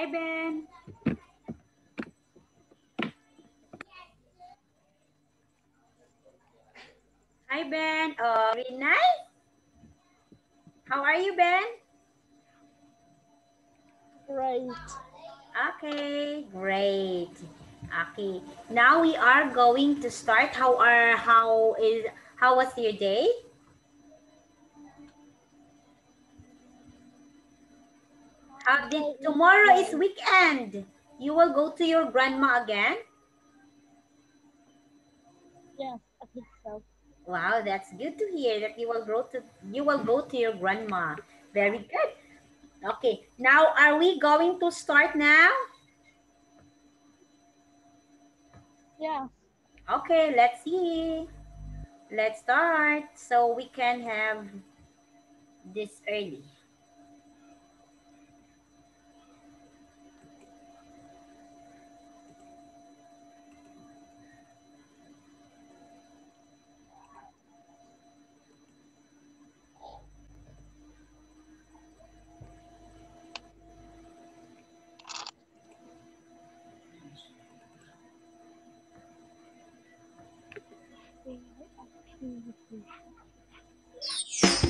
Hi, Ben. Hi, Ben. Very nice. How are you, Ben? Great. Okay, great. Okay, now we are going to start. How was your day? Tomorrow is weekend. You will go to your grandma again? Yes, I think so. Wow, that's good to hear that you will go to your grandma. Very good. Okay, now are we going to start now? Yes. Okay, let's see. Let's start so we can have this early.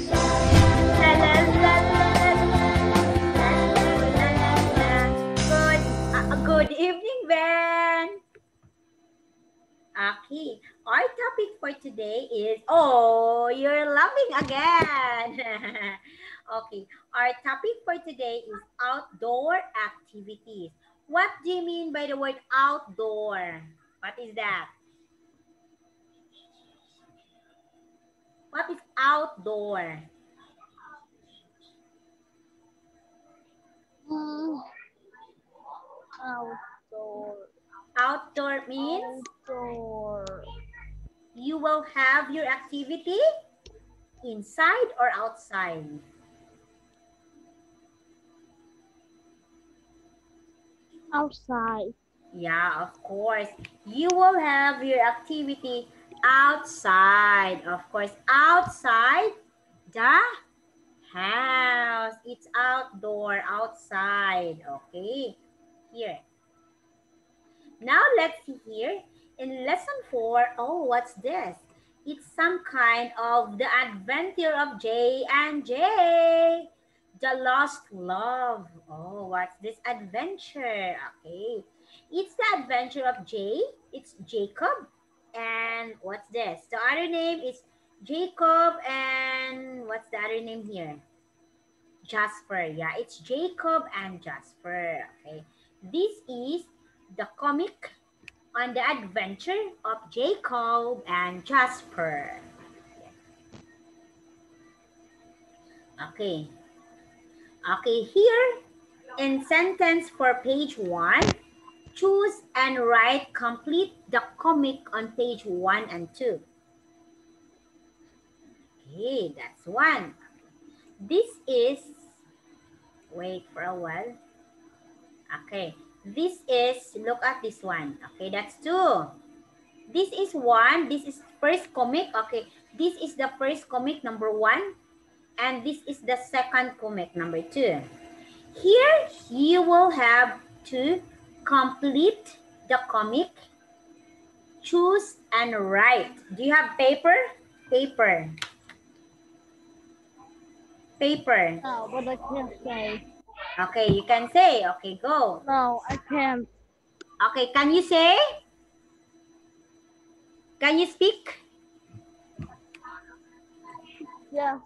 La, la, la, la, good evening, Ben. Okay, our topic for today is, oh, you're laughing again. Okay, our topic for today is outdoor activities. What do you mean by the word outdoor? What is that? What is outdoor? Outdoor. Outdoor means Outdoor. you will have your activity inside or outside. Outside. Yeah, of course. You will have your activity outside. Of course, outside the house. It's outdoor, outside. Okay, here. Now let's see here. In lesson 4, oh, what's this? It's some kind of the adventure of Jay and Jay. The lost love. Oh, what's this adventure? Okay. It's the adventure of Jay. It's Jacob. And what's this? The other name is Jacob and what's the other name here? Jasper. Yeah, it's Jacob and Jasper. Okay. This is the comic on the adventure of Jacob and Jasper. Okay. Okay, here in sentence for page 1, choose and write complete the comic on page 1 and 2. Okay, that's 1. This is, wait for a while. Okay, this is, look at this one. Okay, that's 2. This is 1. This is first comic. Okay, this is the first comic, number 1. And this is the second comic, number 2. Here, you will have to complete the comic, choose and write. Do you have paper? Paper. Paper. No, but I can't say. Okay, you can say. Okay, go. No, I can't. Okay, can you say? Can you speak? Yes.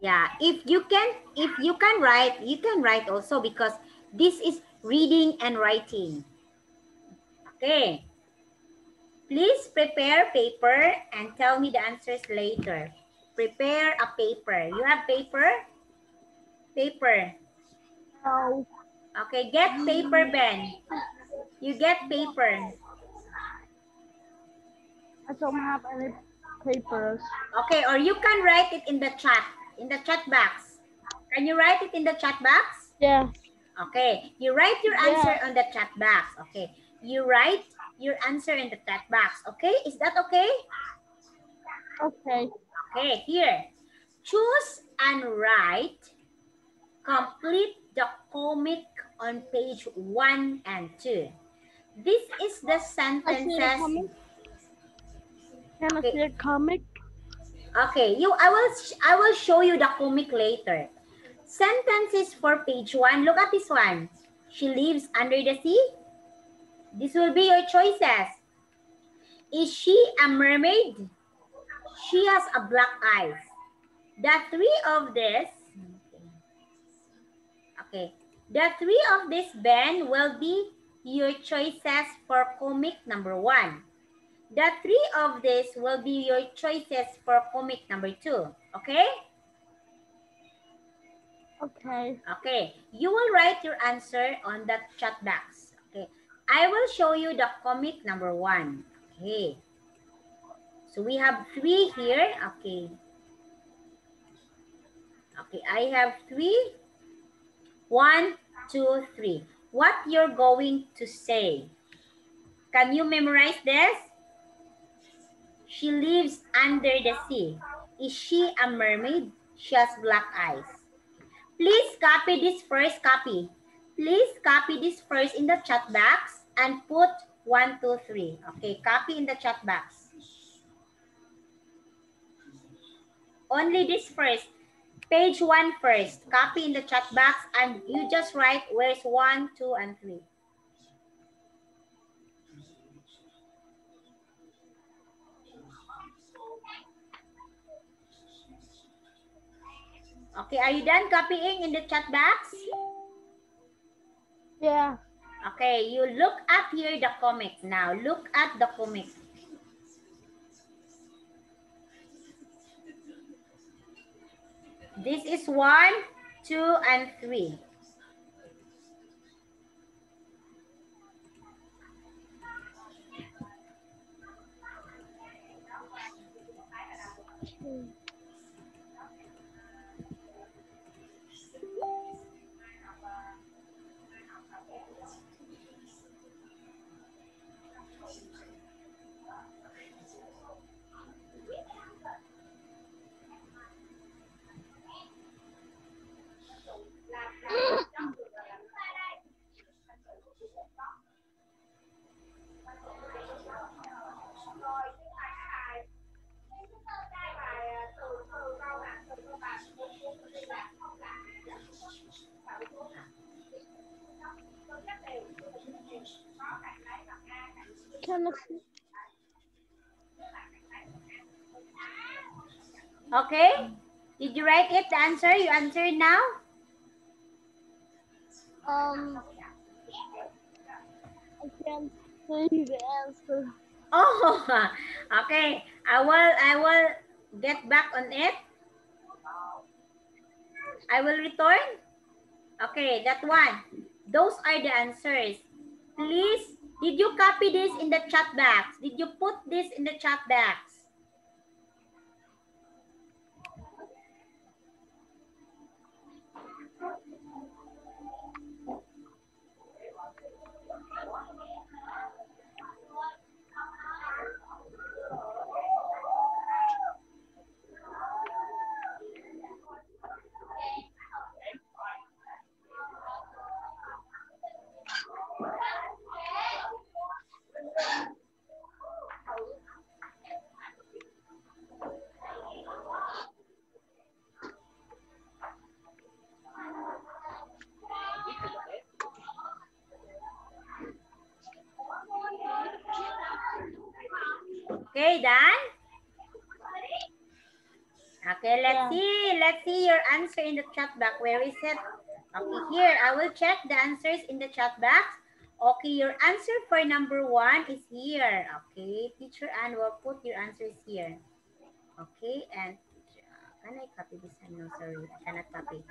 Yeah, if you can write, you can write also because this is reading and writing. Okay. Please prepare paper and tell me the answers later. Prepare a paper. You have paper? Paper. No. Okay, get paper, Ben. You get paper. I don't have any papers. Okay, or you can write it in the chat box. Can you write it in the chat box? Yes. Okay, you write your answer Yes. on the chat box. Okay, you write your answer in the chat box. Okay, is that okay? Okay. Okay, here. Choose and write. Complete the comic on page 1 and 2. This is the sentences. Can I see a comic? Okay, I will show you the comic later. Sentences for page 1. Look at this one. She lives under the sea. This will be your choices. Is she a mermaid? She has a black eyes. The three of this. Okay. The three of this, Ben, will be your choices for comic number 1. The three of this will be your choices for comic number 2. Okay? Okay. Okay. You will write your answer on the chat box. Okay. I will show you the comic number 1. Okay. So we have 3 here. Okay. Okay. I have 3. 1, 2, 3. What you're going to say? Can you memorize this? She lives under the sea. Is she a mermaid? She has black eyes. Please copy this first copy. Please copy this first in the chat box and put 1, 2, 3. Okay, copy in the chat box. Only this first. Page 1 first. Copy in the chat box and you just write where's 1, 2, and 3. Okay, are you done copying in the chat box? Yeah. Okay, you look up here the comic now. Look at the comic. This is 1, 2, and 3. Can I see? Okay? Did you write it, the answer? You answered now? I can't see the answer. Oh, okay. I will get back on it. I will return. Okay, that one. Those are the answers. Please, did you copy this in the chat box? Did you put this in the chat box? Okay, done? Okay, let's see your answer in the chat box. Where is it? Okay, here, I will check the answers in the chat box. Okay, your answer for number 1 is here. Okay, teacher Ann will put your answers here. Okay, and can I copy this? No, sorry, I cannot copy.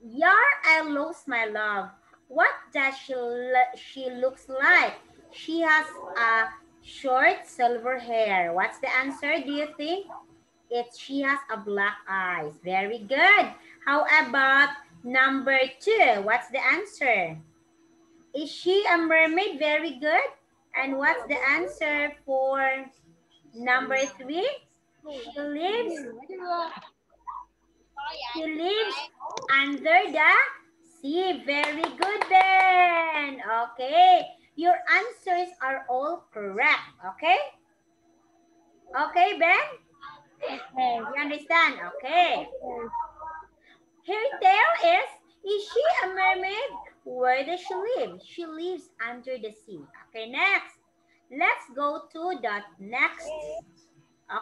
Yar, I lost my love. What does she looks like? She has a short silver hair. What's the answer, do you think? She has a black eyes. Very good. How about number 2? What's the answer? Is she a mermaid? Very good. And what's the answer for number 3? She lives under the C. Very good, Ben. Okay. Your answers are all correct. Okay? Okay, Ben? Okay. You understand? Okay. Okay. Her tail is she a mermaid? Where does she live? She lives under the sea. Okay, next. Let's go to the next.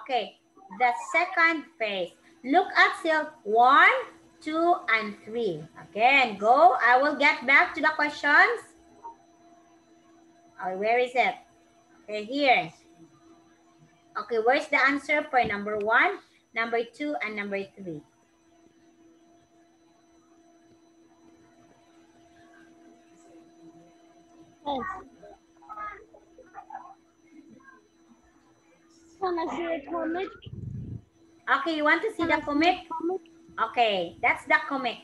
Okay, the second phase. Look at cell 1, 2, and 3. Again, go. I will get back to the questions. Oh, where is it? Okay, here. Okay, where's the answer for number 1, number 2, and number 3? Yes. Can I see a comic? Okay, you want to see Can the I see comic? a comic? Okay, that's the comic.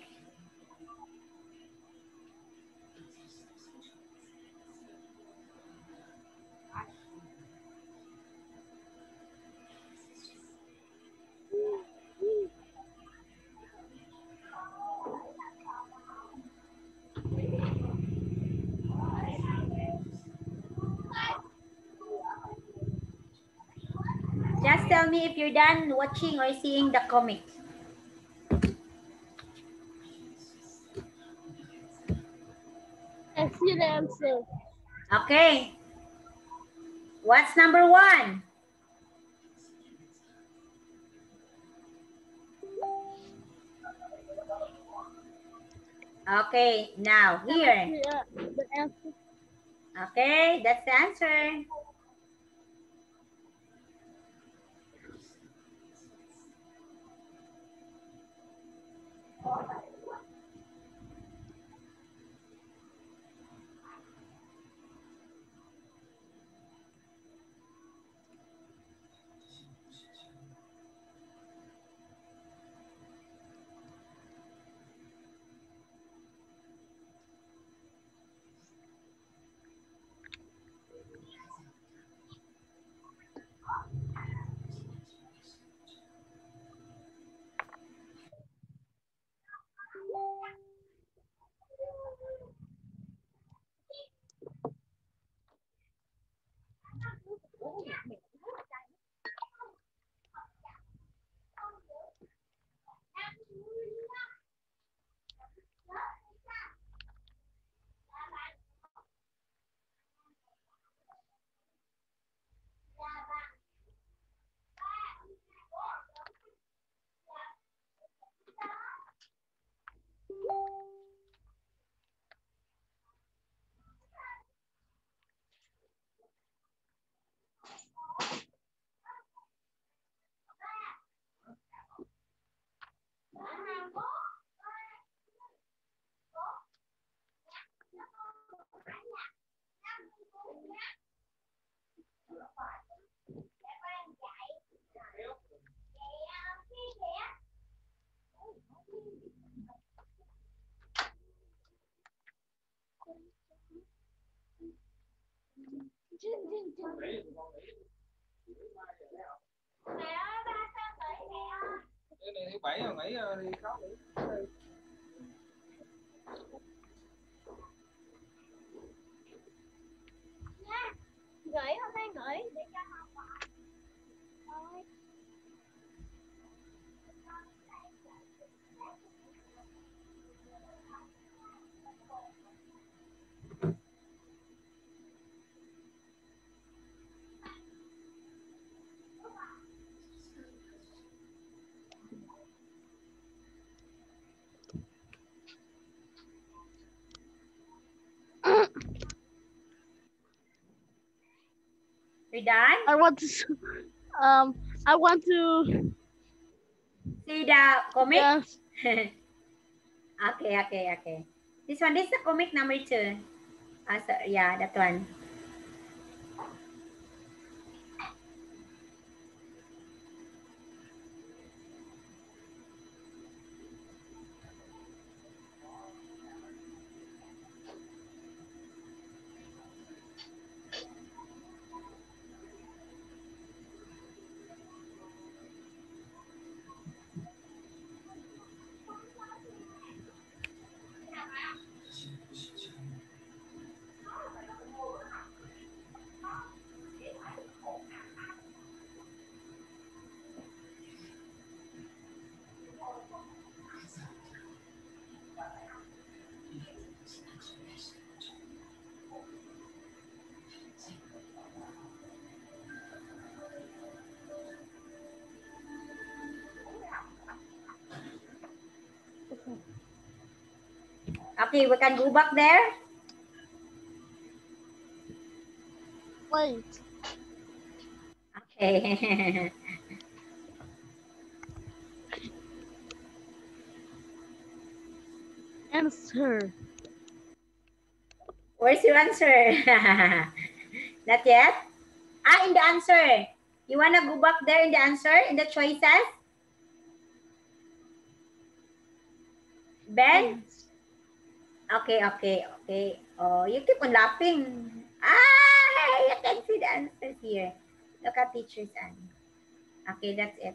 Just tell me if you're done watching or seeing the comic. I see the answer. Okay. What's number 1? Okay, now Can I here. see the answer? Okay, that's the answer. Cái này thứ bảy mà nghỉ đi khóc. Gửi hôm nay gửi để cho học bài. Thôi. You done? I want to. I want to. See the comic? Yes. Okay. This one, this is the comic number 2. So, yeah, that one. Okay, we can go back there. Wait. Okay. Answer. Where's your answer? Not yet? Ah, in the answer. You wanna go back there in the answer, in the choices? Ben? Yes. Okay. Oh, you keep on laughing. Ah, you can see the answers here. Look at teacher's answer. Okay, that's it.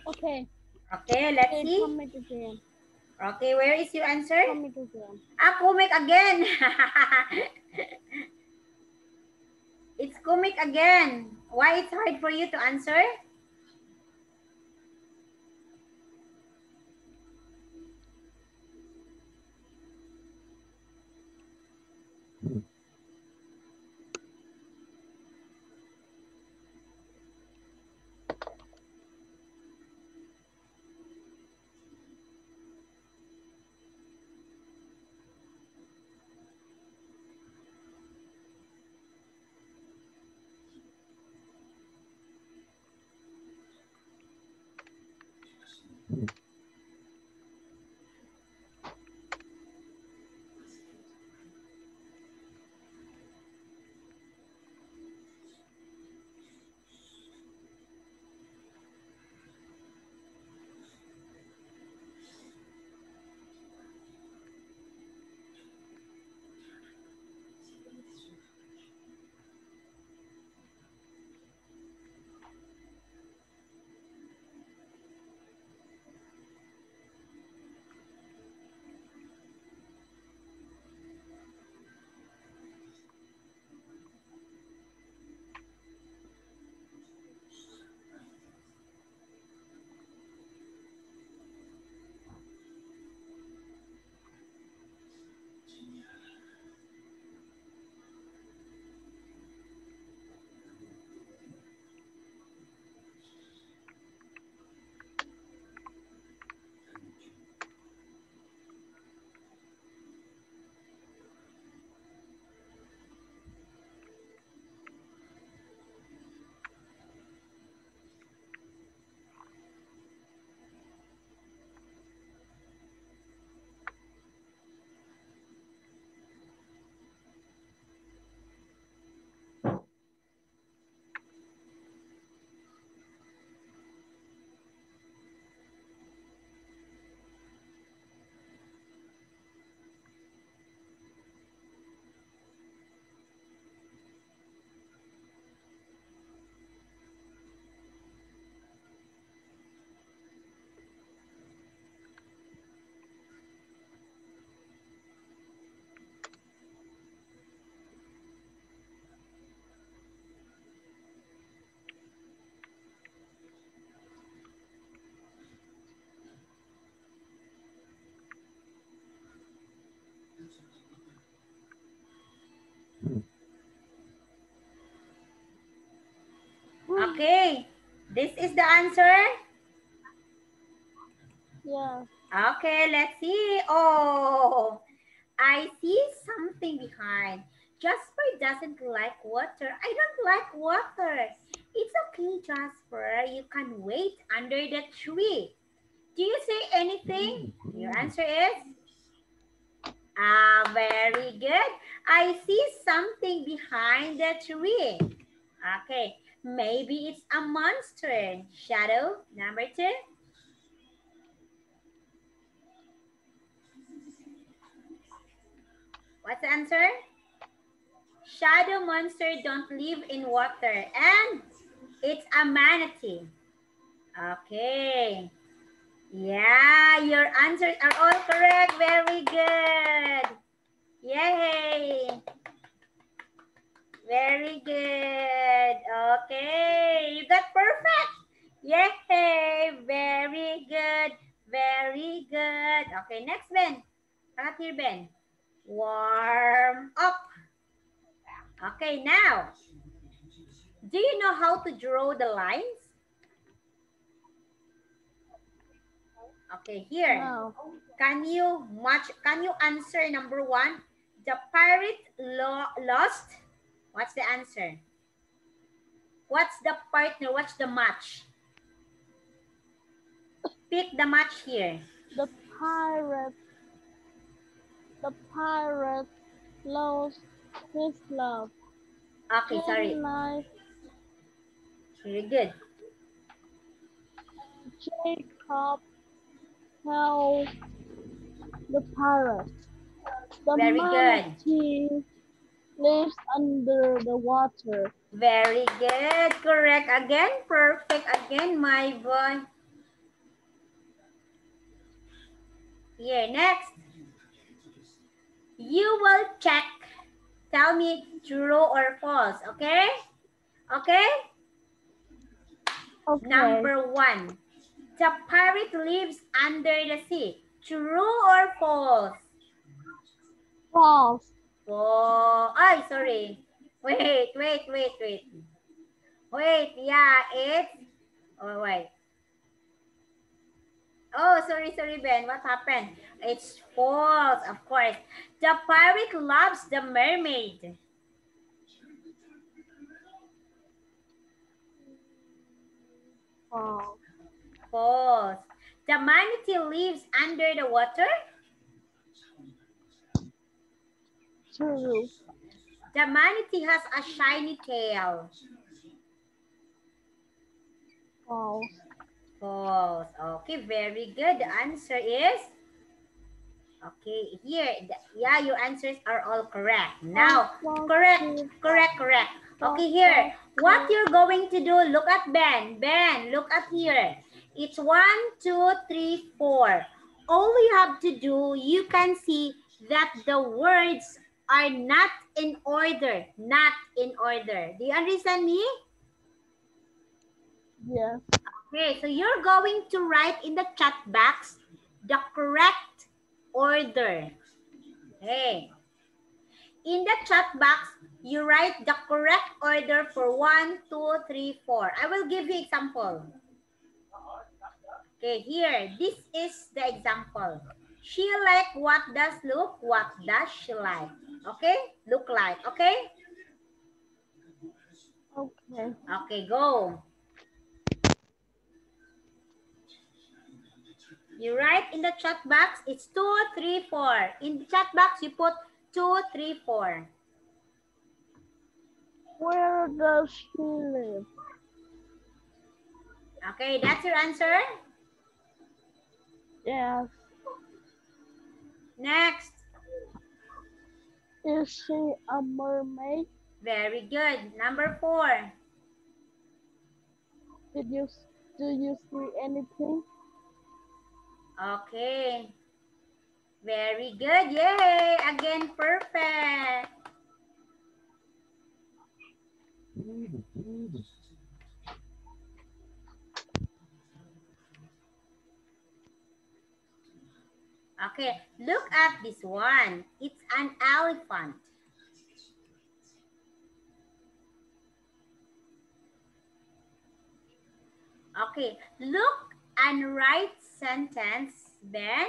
Okay. Okay, let's Okay, see. comment again. Okay, where is your answer? Comment again. Ah, comic again. It's comic again. Why it's hard for you to answer? This is the answer? Yeah. Okay, let's see. Oh, I see something behind. Jasper doesn't like water. I don't like water. It's okay, Jasper. You can wait under the tree. Do you say anything? Your answer is? Ah, very good. I see something behind the tree. Okay, maybe it's a monster. Shadow, number 2. What's the answer? Shadow monster don't live in water and it's a manatee. Okay. Yeah, your answers are all correct. Very good. Yay. Very good. Okay, you got perfect. Yay, very good. Very good. Okay, next, Ben. Come here, Ben. Warm up. Okay, now, do you know how to draw the lines? Okay, here. No. Can you answer number 1? The pirate lost. What's the answer? What's the partner? What's the match? Pick the match here. The pirate lost his love. Okay, sorry. Very good. Jacob helped the pirate. The Very manatee lives under the water. Very good. Correct again. Perfect again, my boy. Here, next. You will check. Tell me true or false, okay? Okay? Okay. Number 1. The pirate lives under the sea. True or false? False. Oh, ay, sorry. Wait. Wait, yeah, it's... Oh, wait. Oh, sorry, Ben. What happened? It's false, of course. The pirate loves the mermaid. False. False. The manatee lives under the water. True. The manatee has a shiny tail. False. False. Okay, very good. The answer is... Okay, here. Yeah, your answers are all correct. Now, correct. Okay, here. What you're going to do, look at Ben. Ben, look at here. It's 1, 2, 3, 4. All you have to do, you can see that the words are not in order. Not in order. Do you understand me? Yes. Okay, so you're going to write in the chat box the correct order. Okay. In the chat box, you write the correct order for 1, 2, 3, 4. I will give you example. Okay, here, this is the example. She like what does look, what does she like? Okay, look like, okay? Okay. Okay, go. You write in the chat box, it's 2, 3, 4. In the chat box, you put 2, 3, 4. Where does she live? Okay, that's your answer? Yes. Next. Is she a mermaid? Very good. Number 4. Do you see anything? Okay. Very good. Yay! Again, perfect. Okay, look at this one. It's an elephant. Okay, look and write sentence, then.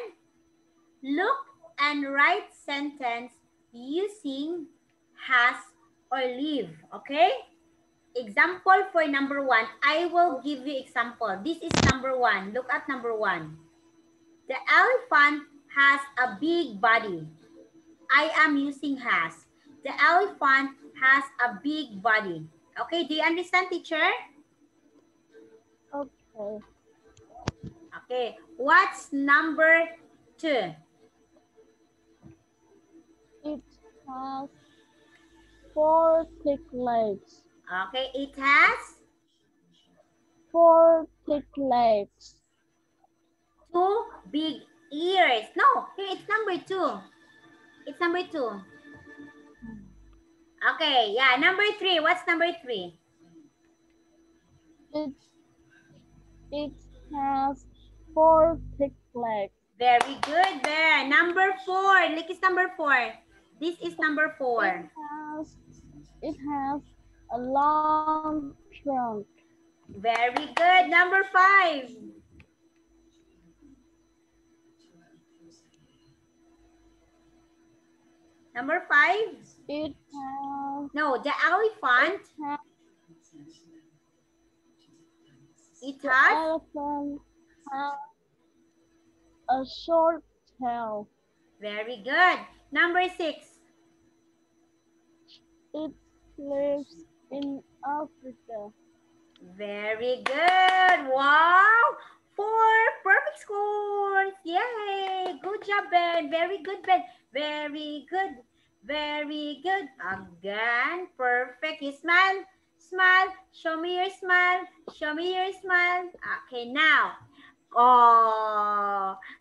Look and write sentence using has or live, okay? Example for number 1. I will give you example. This is number 1. Look at number 1. The elephant has a big body. I am using has. The elephant has a big body. Okay, do you understand, teacher? Okay. Okay, what's number 2? It has 4 thick legs. Okay, it has 4 thick legs. 2 big ears. No, here it's number 2. It's number 2. Okay, yeah, number 3. What's number 3? It has 4 thick legs. Very good there. Number 4. Look, it's number 4. This is number 4. It has a long trunk. Very good. Number 5. Number 5. It has No, the elephant. The elephant has a short tail. Very good. Number 6. It lives in Africa. Very good. Wow. 4 perfect scores. Yay. Good job, Ben. Very good, Ben. Very good. Very good. Again, perfect. You smile. Smile. Show me your smile. Show me your smile. Okay, now.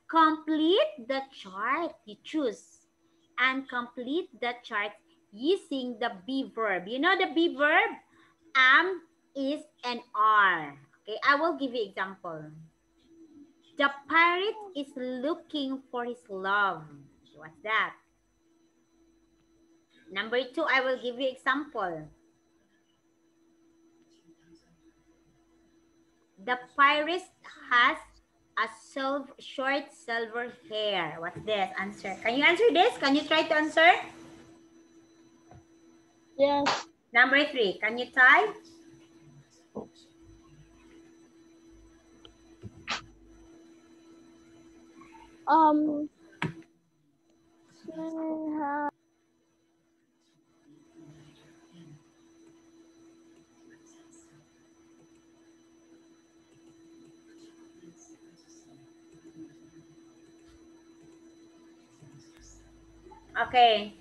Complete the chart you choose. And complete the chart using the be verb. You know the be verb? Am, is, and are. Okay, I will give you example. The pirate is looking for his love. What's that? Number 2, I will give you example. The pirate has a short silver hair. What's this? Answer. Can you answer this? Can you try to answer? Yes. Number 3, can you type? Okay.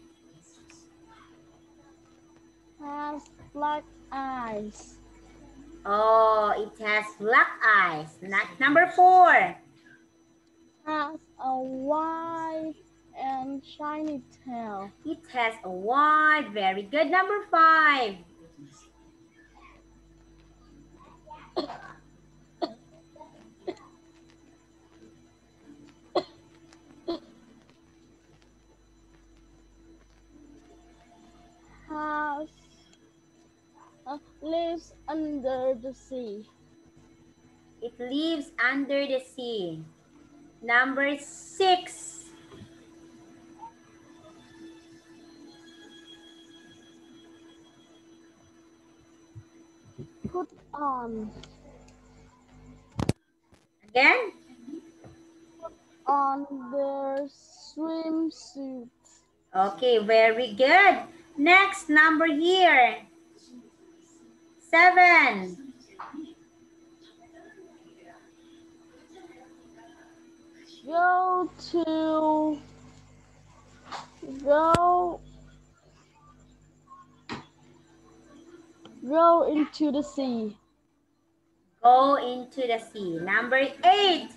Has black eyes. Oh, it has black eyes. Number 4. Has a white and shiny tail. It has a wide. Very good. Number 5. Lives under the sea. It lives under the sea. Number 6. Put on. Again? On their swimsuit. Okay, very good. Next number here. 7. Go into the sea. Go into the sea. Number 8.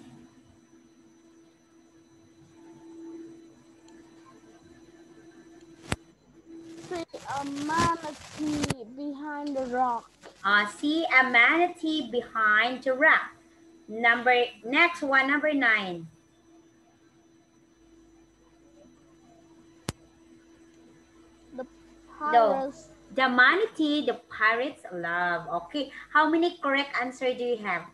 See a manatee behind the rock. See a manatee behind the rock. Next one, number 9. The pirates. No. The manatee, the pirates love. Okay. How many correct answer do you have?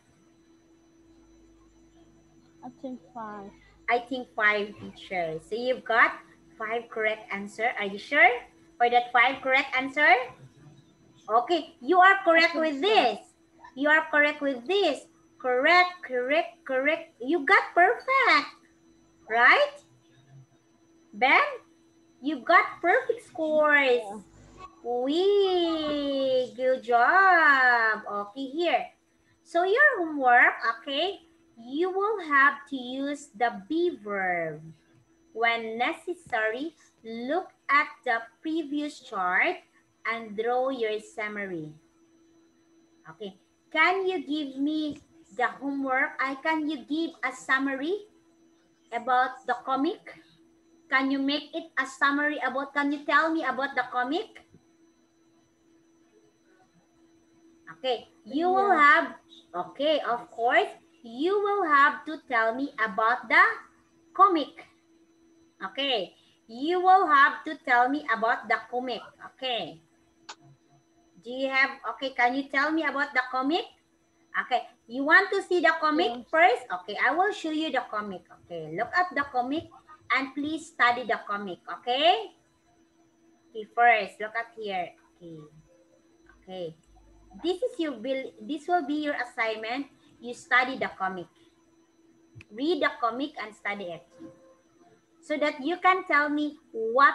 think 5. I think 5, teacher. So you've got 5 correct answer. Are you sure for that 5 correct answer? Okay, you are correct with so. this. You are correct with this. Correct, correct, correct. You got perfect, right? Ben, you got perfect scores. Yeah. Wee, good job. Okay, here. So your homework, okay, you will have to use the be verb. When necessary, look at the previous chart and draw your summary. Okay, can you give me the homework? Can you give a summary about the comic? Can you make it a summary about, can you tell me about the comic? Okay, you will have, okay, of course, you will have to tell me about the comic. Okay, you will have to tell me about the comic. Okay. Do you have, okay, can you tell me about the comic? Okay, you want to see the comic first? Okay, I will show you the comic. Okay, look at the comic and please study the comic. Okay? Okay, first, look at here. Okay. Okay. This will be your assignment. You study the comic. Read the comic and study it. So that you can tell me what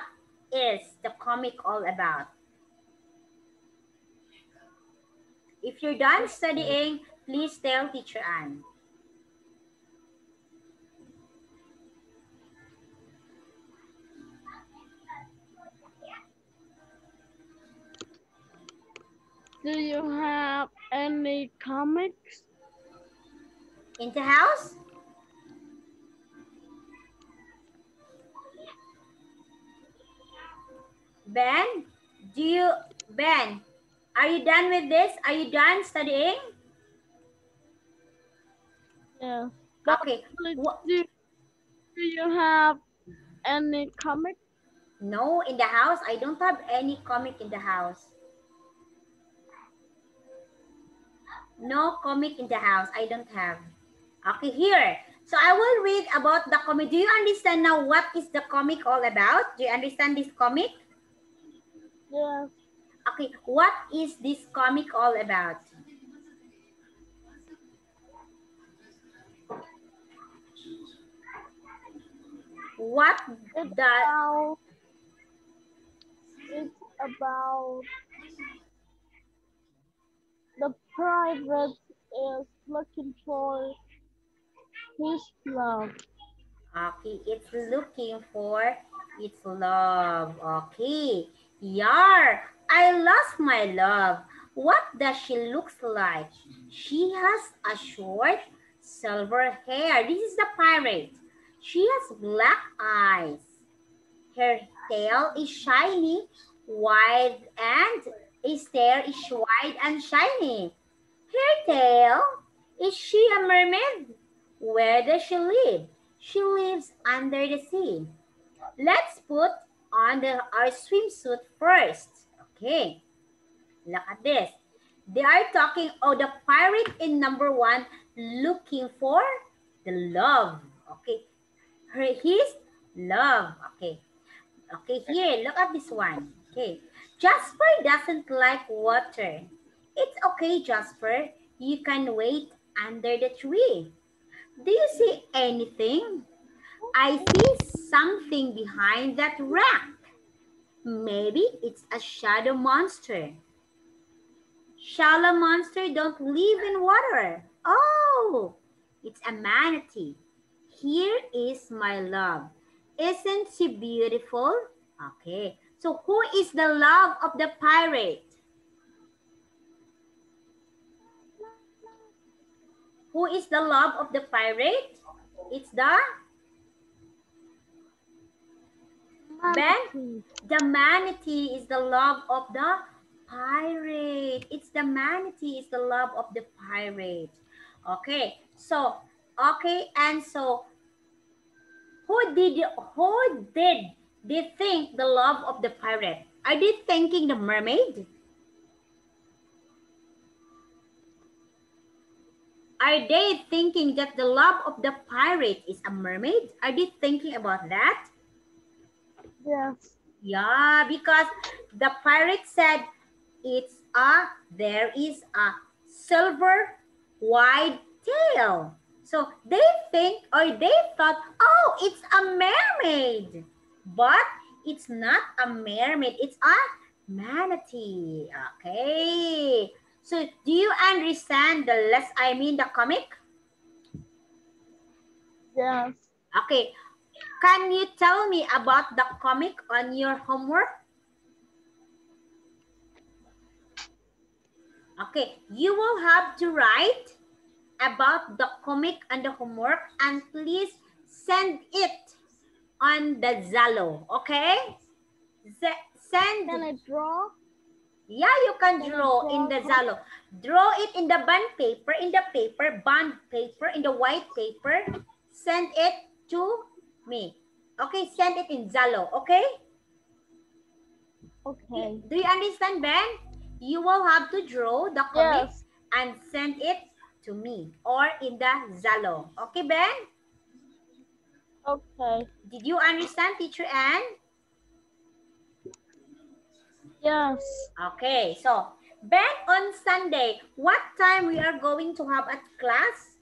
is the comic all about. If you're done studying, please tell Teacher Ann. Do you have any comics? In the house? Ben, Ben, are you done with this? Are you done studying? Yeah. Okay. Do you have any comic? No, in the house, I don't have any comic in the house. No comic in the house, I don't have. Okay, here. So I will read about the comic. Do you understand now what is the comic all about? Do you understand this comic? Yes. Okay, what is this comic all about? What It's about the private is looking for his love. Okay, it's looking for its love. Okay. Yar, I lost my love. What does she look like? She has a short silver hair. This is the pirate. She has black eyes. Her tail is shiny, wide, and his tail is wide and shiny. Her tail, is she a mermaid? Where does she live? She lives under the sea. Let's put on our swimsuit first. Okay, look at this. They are talking, the pirate in number 1 looking for the love. Okay, his love. Okay, here, look at this one. Okay, Jasper doesn't like water. It's okay, Jasper. You can wait under the tree. Do you see anything? I see something behind that rock. Maybe it's a shadow monster. Shallow monster don't live in water. Oh, it's a manatee. Here is my love. Isn't she beautiful? Okay, so who is the love of the pirate? Who is the love of the pirate? It's the Ben? The manatee is the love of the pirate. It's the manatee is the love of the pirate. Okay, so, okay, and so, who did they think the love of the pirate? Are they thinking the mermaid? Are they thinking that the love of the pirate is a mermaid? Are they thinking about that? Yes. Yeah, because the pirate said there is a silver wide tail. So they think or they thought, oh, it's a mermaid. But it's not a mermaid, it's a manatee. Okay. So do you understand the comic? Yes. Okay. Can you tell me about the comic on your homework? Okay, you will have to write about the comic and the homework and please send it on the Zalo, okay? Can I draw? Yeah, you can draw in the Zalo. Draw it in the bond paper, in the white paper. Send it to me. Okay, send it in Zalo, okay? Okay. Do you understand, Ben? You will have to draw the comic and send it to me or in the Zalo. Okay, Ben? Okay. Did you understand, Teacher Ann? Yes. Okay, so Ben, on Sunday, what time we are going to have at class?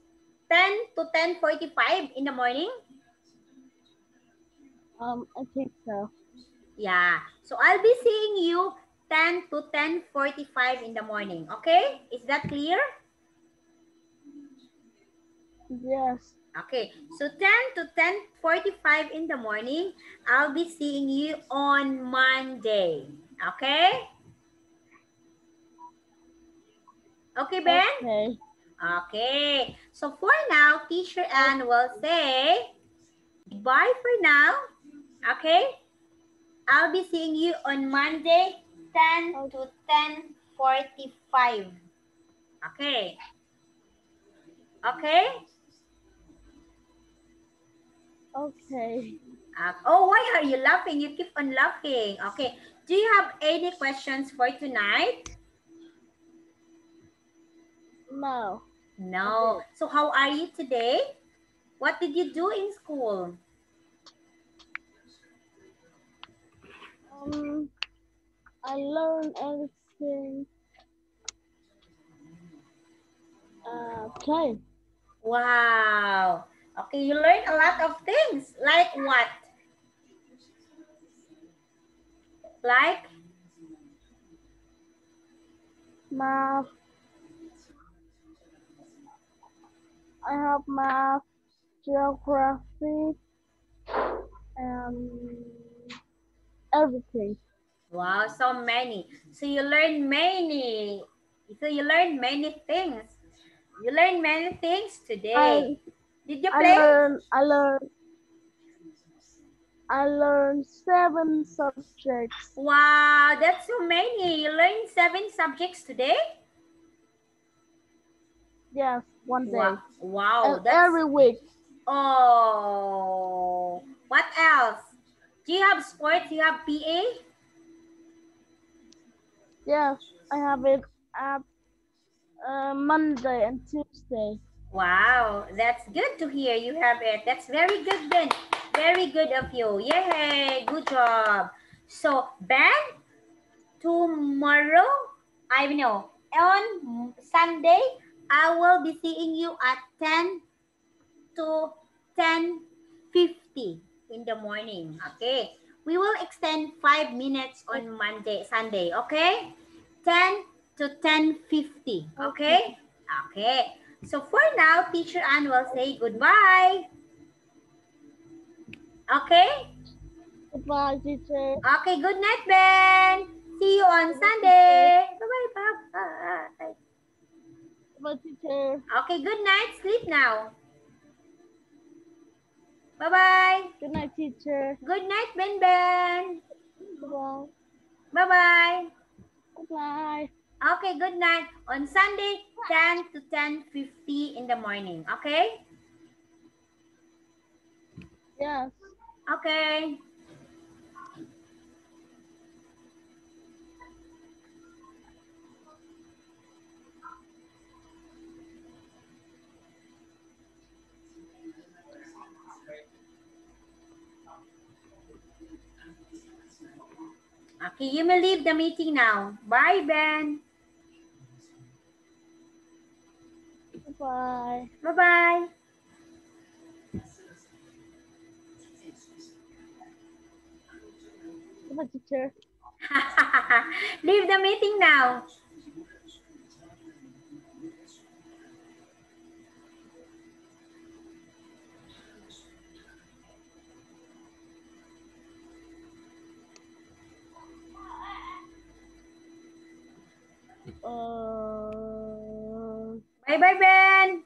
10 to 10:45 in the morning? I think so. Yeah, so I'll be seeing you 10 to 10:45 in the morning. Okay, is that clear? Yes. Okay, so 10 to 10:45 in the morning, I'll be seeing you on Monday. Okay? Okay, Ben? Okay. Okay. So for now, Teacher Ann will say goodbye for now. Okay? I'll be seeing you on Monday, 10 to 10:45. Okay? Okay? Okay. Oh, why are you laughing? You keep on laughing. Okay. Do you have any questions for tonight? No. No. So how are you today? What did you do in school? I learned everything. Play. Wow. Okay, you learned a lot of things. Like what? Like? Math. I have math, geography, and everything. Wow, so many. So you learned many. So you learned many things. You learned many things today. Did you play? I learned 7 subjects. Wow, that's so many. You learned 7 subjects today? Yes, one day. Wow, and every week. Oh, what else? Do you have sports? Do you have PA? Yes, I have it at Monday and Tuesday. Wow, that's good to hear you have it. That's very good, Ben. Very good of you. Yay, good job. So, Ben, tomorrow, on Sunday, I will be seeing you at 10 to 10:50 in the morning. Okay. We will extend 5 minutes on Sunday. Okay. 10 to 10:50. Okay. Okay. So for now, Teacher Ann will say goodbye. Okay. Goodbye, teacher. Okay. Good night, Ben. See you on Sunday. Bye-bye. Bye-bye. Goodbye, teacher. Okay. Good night. Sleep now. Bye-bye. Good night, teacher. Good night, Ben Ben. Goodbye. Bye-bye. Goodbye. Okay, good night. On Sunday, 10 to 10:50 in the morning. Okay? Yes. Okay. Okay, you may leave the meeting now. Bye, Ben. Bye. Bye-bye. Bye, teacher. Leave the meeting now. Uh... Bye-bye, Ben.